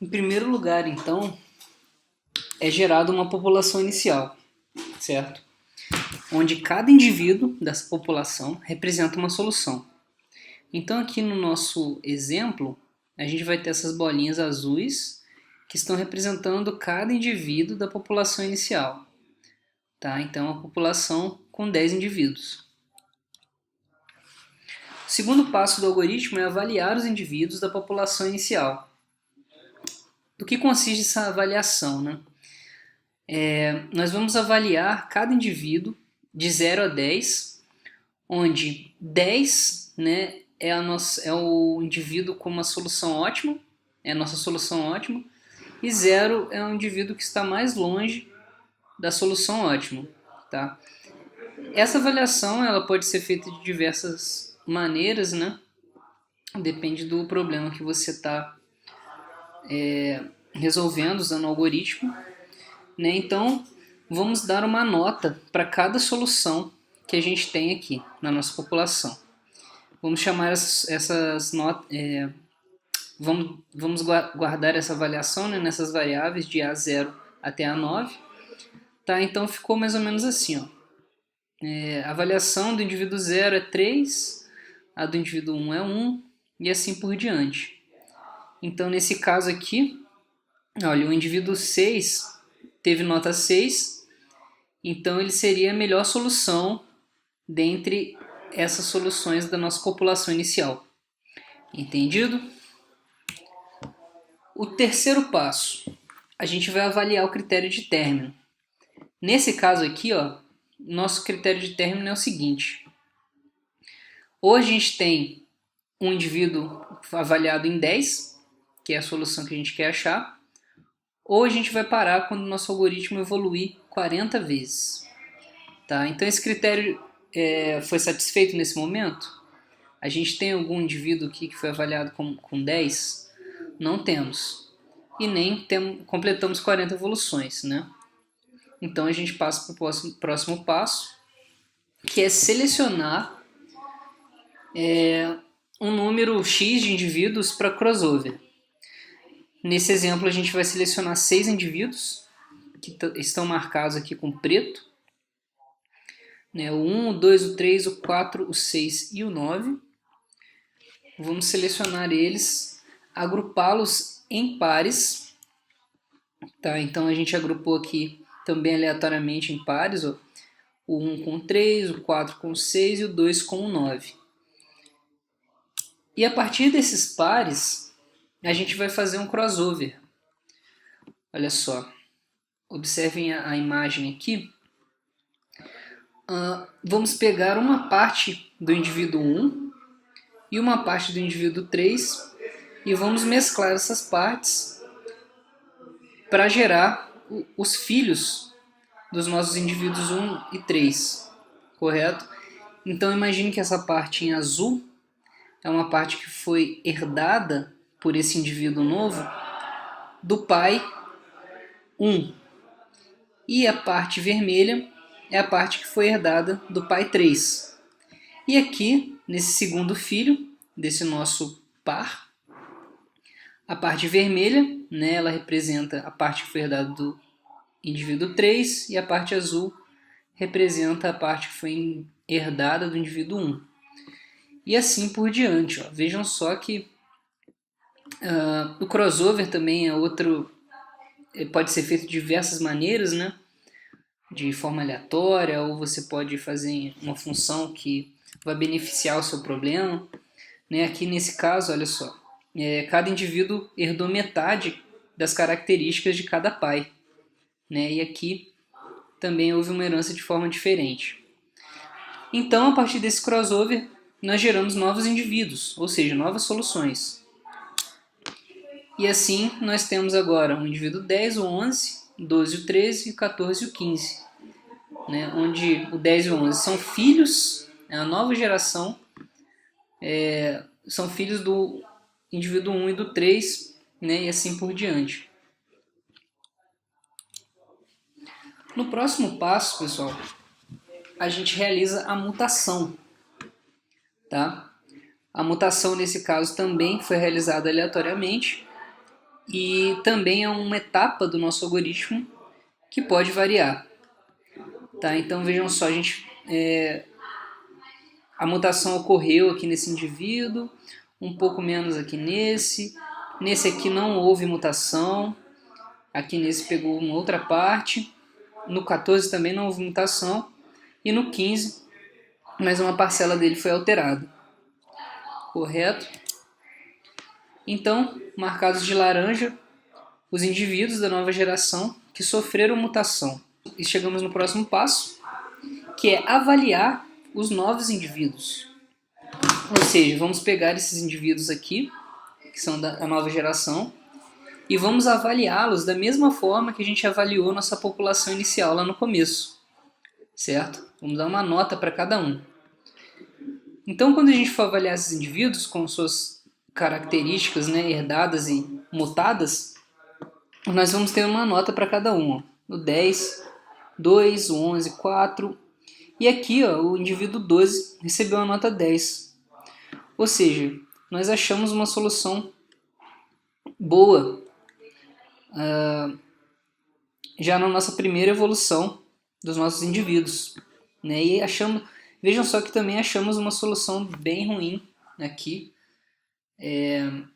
Em primeiro lugar, então, é gerada uma população inicial, certo? Onde cada indivíduo dessa população representa uma solução. Então, aqui no nosso exemplo, a gente vai ter essas bolinhas azuis que estão representando cada indivíduo da população inicial. Tá? Então, é uma população com 10 indivíduos. O segundo passo do algoritmo é avaliar os indivíduos da população inicial. Do que consiste essa avaliação, né? Nós vamos avaliar cada indivíduo de 0 a 10, onde 10, né, é o indivíduo com uma solução ótima, é a nossa solução ótima, e 0 é o indivíduo que está mais longe da solução ótima. Tá? Essa avaliação ela pode ser feita de diversas maneiras, né? Depende do problema que você está resolvendo usando o algoritmo. Né? Então, vamos dar uma nota para cada solução que a gente tem aqui na nossa população. Vamos chamar essas notas, vamos guardar essa avaliação, né, nessas variáveis de A0 até A9. Tá? Então, ficou mais ou menos assim. Ó. A avaliação do indivíduo 0 é 3, a do indivíduo 1 é 1 e assim por diante. Então, nesse caso aqui, olha, o indivíduo 6 teve nota 6, então ele seria a melhor solução dentre essas soluções da nossa população inicial. Entendido? O terceiro passo, a gente vai avaliar o critério de término. Nesse caso aqui, ó, nosso critério de término é o seguinte. Ou a gente tem um indivíduo avaliado em 10, que é a solução que a gente quer achar, ou a gente vai parar quando o nosso algoritmo evoluir 40 vezes. Tá? Então esse critério foi satisfeito nesse momento? A gente tem algum indivíduo aqui que foi avaliado com 10? Não temos. E nem completamos 40 evoluções. Né? Então a gente passa para o próximo passo, que é selecionar um número X de indivíduos para crossover. Nesse exemplo, a gente vai selecionar 6 indivíduos que estão marcados aqui com preto. Né? O 1, o 2, o 3, o 4, o 6 e o 9. Vamos selecionar eles, agrupá-los em pares. Tá? Então, a gente agrupou aqui também aleatoriamente em pares. Ó. O 1 com o 3, o 4 com o 6 e o 2 com o 9. E a partir desses pares, a gente vai fazer um crossover. Olha só, observem a imagem aqui. Vamos pegar uma parte do indivíduo 1 e uma parte do indivíduo 3 e vamos mesclar essas partes para gerar os filhos dos nossos indivíduos 1 e 3, correto? Então imagine que essa parte em azul é uma parte que foi herdada por esse indivíduo novo do pai 1. E a parte vermelha é a parte que foi herdada do pai 3. E aqui, nesse segundo filho desse nosso par, a parte vermelha, né, ela representa a parte que foi herdada do indivíduo 3 e a parte azul representa a parte que foi herdada do indivíduo 1. E assim por diante. Ó. Vejam só que o crossover também é outro, pode ser feito de diversas maneiras, né? De forma aleatória, ou você pode fazer uma função que vai beneficiar o seu problema. Né? Aqui nesse caso, olha só, cada indivíduo herdou metade das características de cada pai. Né? E aqui também houve uma herança de forma diferente. Então, a partir desse crossover, nós geramos novos indivíduos, ou seja, novas soluções. E assim, nós temos agora o indivíduo 10, o 11, o 12, o 13, o 14 e o 15. Né? Onde o 10 e o 11 são filhos, a nova geração, são filhos do indivíduo 1 e do 3, né? E assim por diante. No próximo passo, pessoal, a gente realiza a mutação. Tá? A mutação, nesse caso, também foi realizada aleatoriamente. e também é uma etapa do nosso algoritmo que pode variar. Tá? Então vejam só, a mutação ocorreu aqui nesse indivíduo, um pouco menos aqui nesse aqui não houve mutação, aqui nesse pegou uma outra parte, no 14 também não houve mutação, e no 15 mais uma parcela dele foi alterada. Correto? Então, marcados de laranja, os indivíduos da nova geração que sofreram mutação. E chegamos no próximo passo, que é avaliar os novos indivíduos. Ou seja, vamos pegar esses indivíduos aqui, que são da nova geração, e vamos avaliá-los da mesma forma que a gente avaliou nossa população inicial lá no começo, certo? Vamos dar uma nota para cada um. Então, quando a gente for avaliar esses indivíduos com suas características, né, herdadas e mutadas, nós vamos ter uma nota para cada um. Ó. No 10, 2, 11, 4. E aqui ó, o indivíduo 12 recebeu a nota 10. Ou seja, nós achamos uma solução boa já na nossa primeira evolução dos nossos indivíduos. Né? E vejam só que também achamos uma solução bem ruim aqui.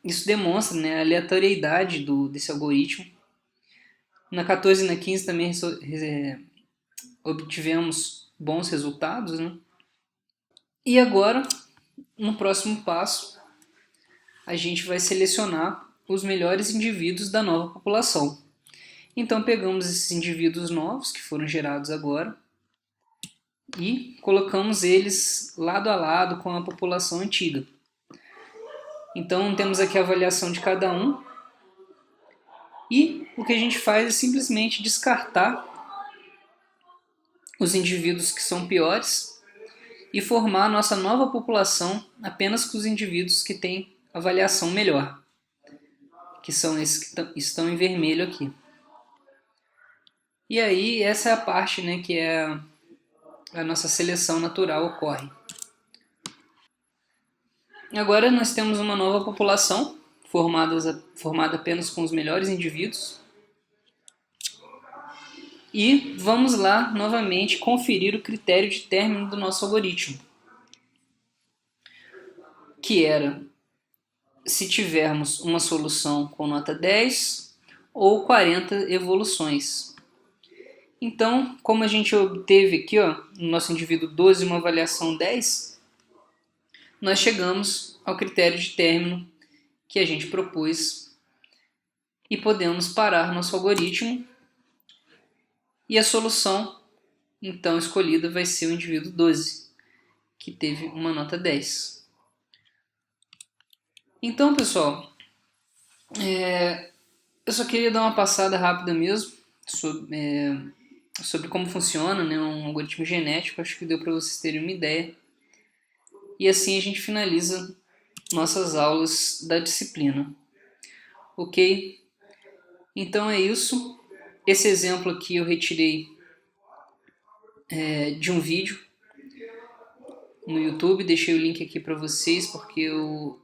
Isso demonstra, né, a aleatoriedade desse algoritmo. Na 14 e na 15 também obtivemos bons resultados. Né? E agora, no próximo passo, a gente vai selecionar os melhores indivíduos da nova população. Então pegamos esses indivíduos novos que foram gerados agora e colocamos eles lado a lado com a população antiga. Então temos aqui a avaliação de cada um e o que a gente faz é simplesmente descartar os indivíduos que são piores e formar a nossa nova população apenas com os indivíduos que têm avaliação melhor, que são esses que estão em vermelho aqui. E aí essa é a parte, né, que a nossa seleção natural ocorre. Agora nós temos uma nova população formada apenas com os melhores indivíduos. E vamos lá novamente conferir o critério de término do nosso algoritmo, que era se tivermos uma solução com nota 10 ou 40 evoluções. Então, como a gente obteve aqui ó, no nosso indivíduo 12 uma avaliação 10, nós chegamos ao critério de término que a gente propôs e podemos parar nosso algoritmo e a solução então escolhida vai ser o indivíduo 12, que teve uma nota 10. Então, pessoal, eu só queria dar uma passada rápida mesmo sobre como funciona, né, um algoritmo genético. Acho que deu para vocês terem uma ideia. E assim a gente finaliza nossas aulas da disciplina. Ok? Então é isso. Esse exemplo aqui eu retirei de um vídeo no YouTube. Deixei o link aqui para vocês porque o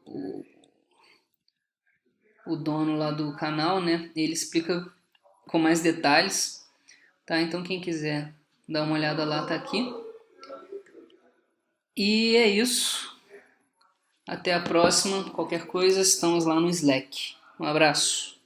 dono lá do canal, né, ele explica com mais detalhes. Tá? Então quem quiser dar uma olhada lá tá aqui. E é isso. Até a próxima. Qualquer coisa, estamos lá no Slack. Um abraço.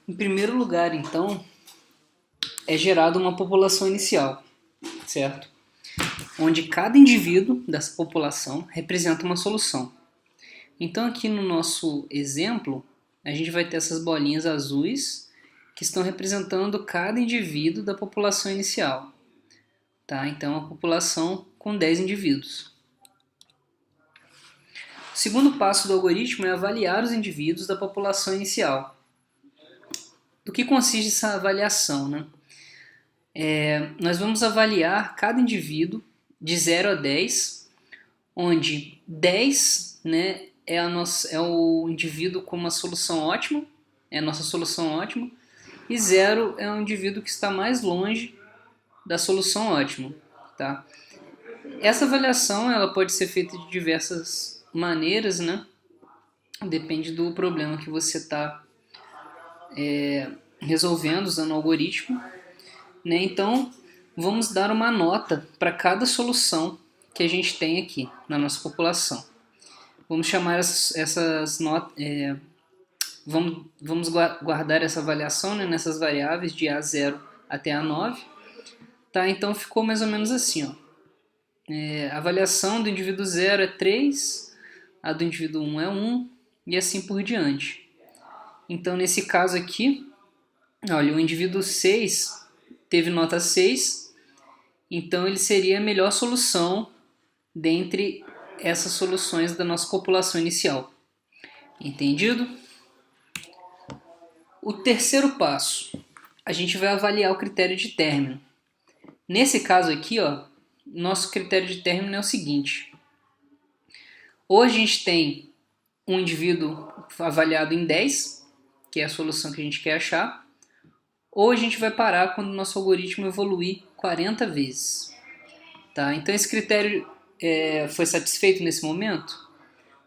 Em primeiro lugar, então, é gerada uma população inicial, certo? Onde cada indivíduo dessa população representa uma solução. Então aqui no nosso exemplo, a gente vai ter essas bolinhas azuis que estão representando cada indivíduo da população inicial. Tá? Então a população com 10 indivíduos. O segundo passo do algoritmo é avaliar os indivíduos da população inicial. Do que consiste essa avaliação, né? Nós vamos avaliar cada indivíduo de 0 a 10, onde 10, né, é o indivíduo com uma solução ótima, é a nossa solução ótima, e 0 é o indivíduo que está mais longe da solução ótima. Tá? Essa avaliação ela pode ser feita de diversas maneiras, né? Depende do problema que você está resolvendo usando o algoritmo. Né? Então, vamos dar uma nota para cada solução que a gente tem aqui na nossa população. Vamos chamar essas notas, vamos guardar essa avaliação, né, nessas variáveis de A0 até A9. Tá? Então ficou mais ou menos assim. Ó. A avaliação do indivíduo 0 é 3, a do indivíduo 1 é 1 e assim por diante. Então nesse caso aqui, olha, o indivíduo 6 teve nota 6, então ele seria a melhor solução dentre essas soluções da nossa população inicial. Entendido? O terceiro passo, a gente vai avaliar o critério de término. Nesse caso aqui, ó, nosso critério de término é o seguinte. Ou a gente tem um indivíduo avaliado em 10, que é a solução que a gente quer achar, ou a gente vai parar quando o nosso algoritmo evoluir 40 vezes. Tá? Então esse critério foi satisfeito nesse momento?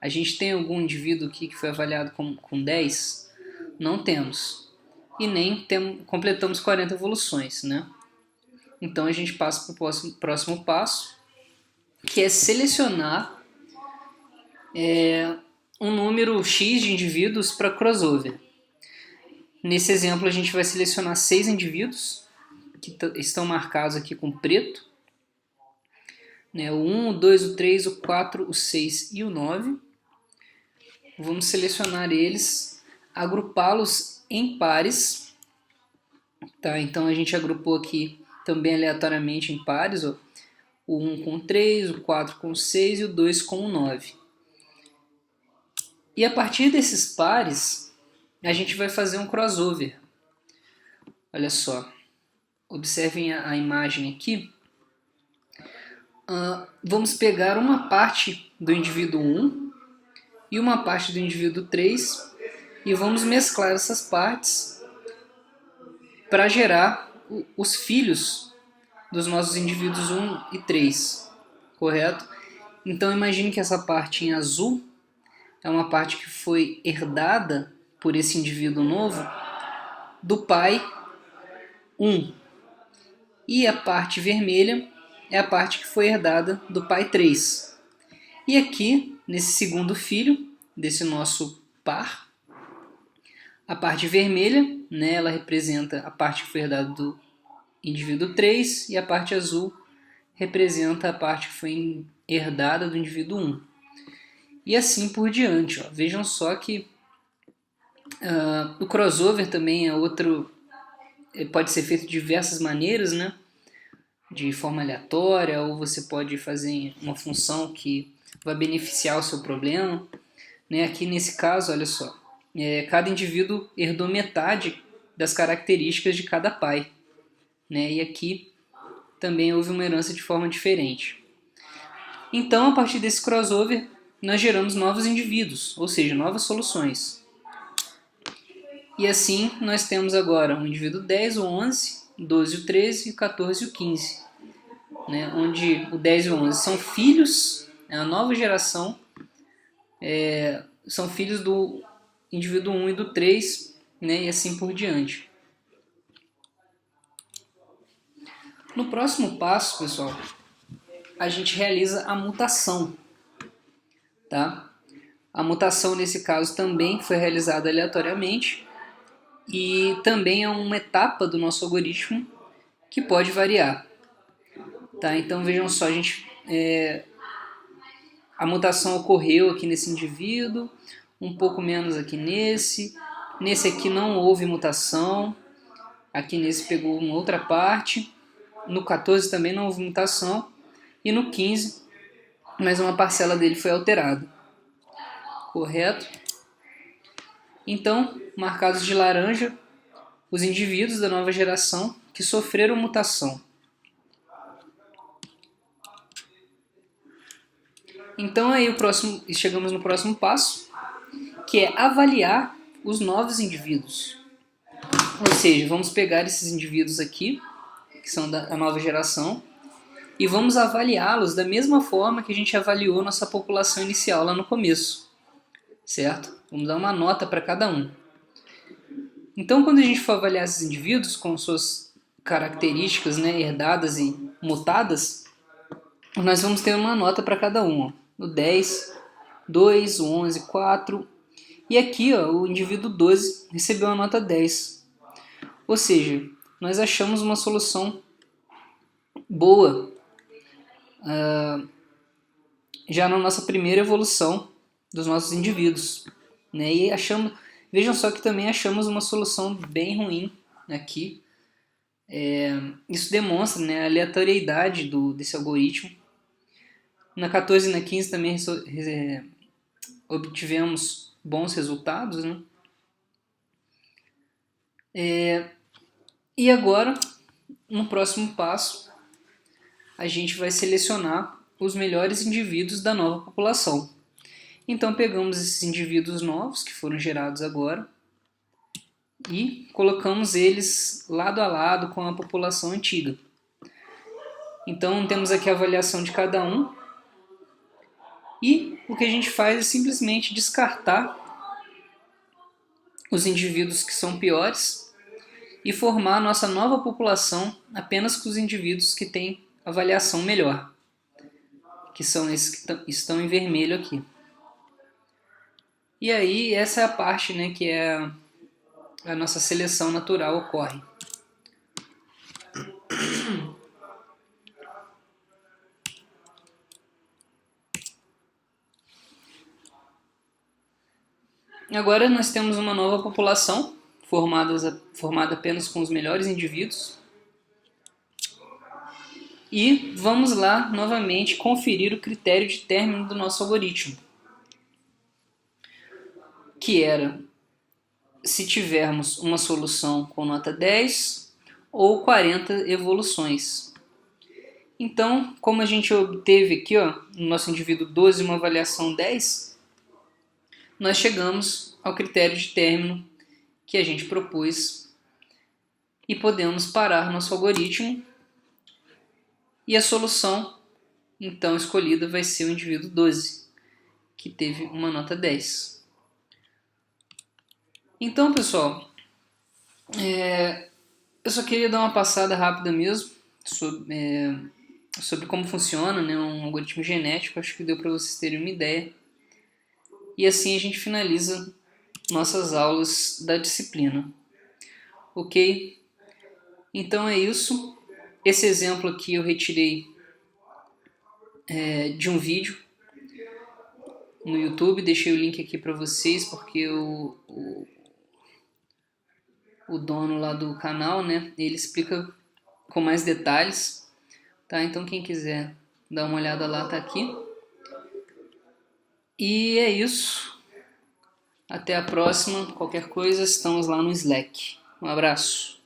A gente tem algum indivíduo aqui que foi avaliado com 10? Não temos. E nem completamos 40 evoluções. Né? Então a gente passa para o próximo passo, que é selecionar um número X de indivíduos para crossover. Nesse exemplo, a gente vai selecionar 6 indivíduos, que estão marcados aqui com preto. Né? O 1, o 2, o 3, o 4, o 6 e o 9. Vamos selecionar eles, agrupá-los em pares. Tá? Então a gente agrupou aqui também aleatoriamente em pares. Ó. O 1 com o 3, o 4 com o 6 e o 2 com o 9. E a partir desses pares, a gente vai fazer um crossover. Olha só, observem a imagem aqui. Vamos pegar uma parte do indivíduo 1 e uma parte do indivíduo 3 e vamos mesclar essas partes para gerar os filhos dos nossos indivíduos 1 e 3, correto? Então imagine que essa parte em azul é uma parte que foi herdada por esse indivíduo novo do pai 1. E a parte vermelha é a parte que foi herdada do pai 3. E aqui, nesse segundo filho desse nosso par, a parte vermelha, né, ela representa a parte que foi herdada do indivíduo 3 e a parte azul representa a parte que foi herdada do indivíduo 1. E assim por diante. Ó. Vejam só que o crossover também é outro, pode ser feito de diversas maneiras, né? De forma aleatória, ou você pode fazer uma função que vai beneficiar o seu problema. Né? Aqui nesse caso, olha só, cada indivíduo herdou metade das características de cada pai. Né? E aqui também houve uma herança de forma diferente. Então, a partir desse crossover, nós geramos novos indivíduos, ou seja, novas soluções. E assim nós temos agora o indivíduo 10, o 11, o 12, o 13, o 14 e o 15. Né? Onde o 10 e o 11 são filhos, é a nova geração, são filhos do indivíduo 1 e do 3, né? E assim por diante. No próximo passo, pessoal, a gente realiza a mutação. Tá? A mutação, nesse caso, também foi realizada aleatoriamente e também é uma etapa do nosso algoritmo que pode variar. Tá? Então vejam só, a mutação ocorreu aqui nesse indivíduo, um pouco menos aqui nesse aqui não houve mutação, aqui nesse pegou uma outra parte, no 14 também não houve mutação, e no 15, mais uma parcela dele foi alterada. Correto? Então, marcados de laranja, os indivíduos da nova geração que sofreram mutação. Então aí chegamos no próximo passo, que é avaliar os novos indivíduos. Ou seja, vamos pegar esses indivíduos aqui, que são da nova geração, e vamos avaliá-los da mesma forma que a gente avaliou nossa população inicial lá no começo. Certo? Vamos dar uma nota para cada um. Então, quando a gente for avaliar esses indivíduos com suas características, né, herdadas e mutadas, nós vamos ter uma nota para cada um. Ó. O 10, 2, o 11, 4. E aqui ó, o indivíduo 12 recebeu a nota 10. Ou seja, nós achamos uma solução boa já na nossa primeira evolução dos nossos indivíduos. Né? E vejam só que também achamos uma solução bem ruim aqui. Isso demonstra, né, a aleatoriedade desse algoritmo. Na 14 e na 15 também obtivemos bons resultados. Né? E agora, no próximo passo, a gente vai selecionar os melhores indivíduos da nova população. Então pegamos esses indivíduos novos que foram gerados agora e colocamos eles lado a lado com a população antiga. Então temos aqui a avaliação de cada um e o que a gente faz é simplesmente descartar os indivíduos que são piores e formar a nossa nova população apenas com os indivíduos que têm avaliação melhor, que são esses que estão em vermelho aqui. E aí essa é a parte, né, que a nossa seleção natural ocorre. Agora nós temos uma nova população formada apenas com os melhores indivíduos. E vamos lá novamente conferir o critério de término do nosso algoritmo, que era se tivermos uma solução com nota 10 ou 40 evoluções. Então, como a gente obteve aqui no nosso indivíduo 12 uma avaliação 10, nós chegamos ao critério de término que a gente propôs e podemos parar nosso algoritmo e a solução então escolhida vai ser o indivíduo 12, que teve uma nota 10. Então, pessoal, eu só queria dar uma passada rápida mesmo sobre como funciona, né, um algoritmo genético. Acho que deu para vocês terem uma ideia. E assim a gente finaliza nossas aulas da disciplina. Ok? Então é isso. Esse exemplo aqui eu retirei de um vídeo no YouTube. Deixei o link aqui para vocês porque o dono lá do canal, né, ele explica com mais detalhes, tá? Então quem quiser dar uma olhada lá, tá aqui. E é isso. Até a próxima. Qualquer coisa, estamos lá no Slack. Um abraço.